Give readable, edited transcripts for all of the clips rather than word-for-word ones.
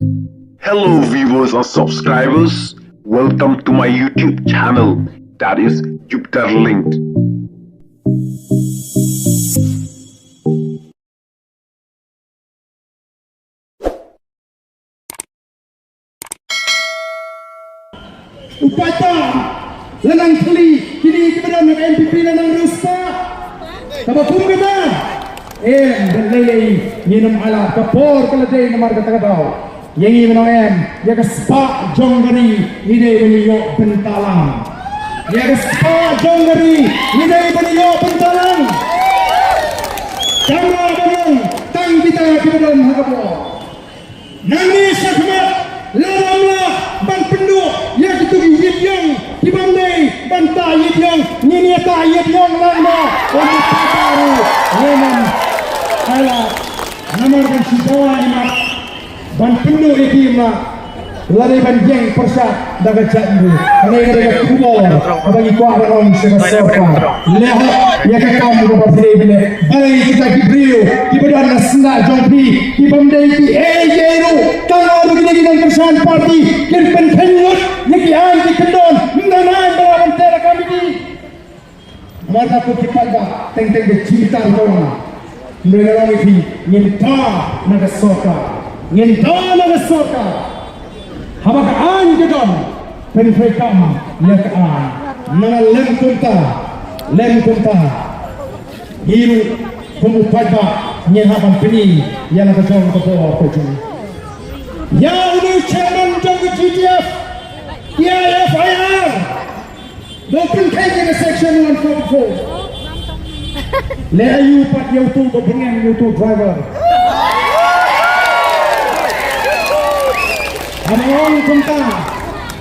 Hello viewers and subscribers, welcome to my YouTube channel, that is Jupiter Linked. Upata Lanang Kali kini kemudian MPP Lanang Rusta Tabapung kita dan lelai minum ala kapor keladai nomor kata-kata yang ini menawam ya ke spa jonggari ide beliau bentalang ya ke spa jonggari ide beliau bentalang kamera bangun tang kita kemudian hakapo nangis sakmat lalamlah ban penduk ya kita hidyong dibandai banta hidyong nyata hidyong lama untuk baru yeman ala nomor kan sisawa imat ban penduk ikima lari ban jeng persat daga jandu ini daga kubor bagi kuah orang sebasoka lehat ya kakam ko bile bali kita kibriu kibadan nasna jompi kibamdai ki ejeru kalau begini dengan persan parti kin penhengut yaki an di kendon mendanai bawa tera kami di marta ko kipaga teng-teng de cinta rona mereka lagi nyenta naga soka habak an gedon penfekam ya kaan mana lem kunta hiru pemupatba nyehaban peni yang nak jom ke bawah kocu ya ini chairman jom ke GTF TIFIR dopen kaya ke section 144 le ayu pat YouTube berpengen YouTube driver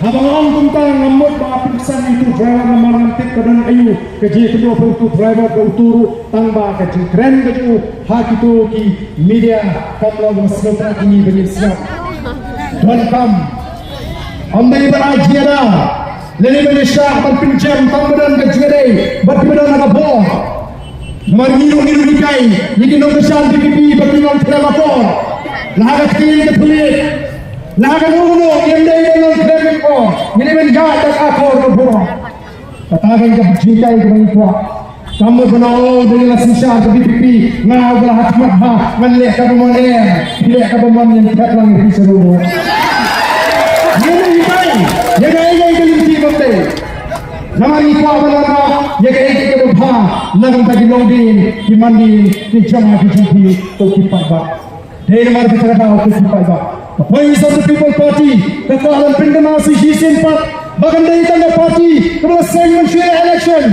Abang kunta ngamut ba pingsan itu driver memantik kedan ayu keji kedua itu driver ke uturu tangba keji keren keju hak itu ki media kamlo masrotra kini benir siap tuan kam ambai berajiada lele belisha berpinjam tangbadan kejere berpidan aga bo mariru dikai ini no besar DPP berpinjam terapor lagat kini ke pelit laga nuno yang dia yang terima ko ini menjadi akor berbuah katakan ke jikai ke mereka kamu benar dengan sisa ke DPP ngau belah hikmat ha menlek ke pemonen pilih ke pemonen yang tidak lagi di seluruh ini jikai yang ini ke DPP bote nama ni ko benar yang ini ke berha nang bagi lobin di mandi di jamaah DPP to kipat ba dari mana kita tahu kipat ba Voice of the People Party, kekuatan pendemasi G4, bahkan dari tanda parti, kemudian seng mensyuarat election.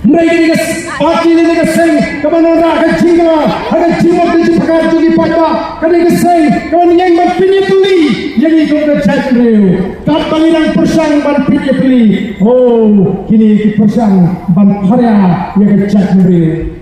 Mereka ini parti ini seng, kemudian akan jinga, akan jinga di pekan juga pada, kemudian seng, kemudian yang berpindah beli, yang itu berjaya beliau. Tak banginan persang berpindah beli. Oh, kini persang ban karya yang berjaya beliau.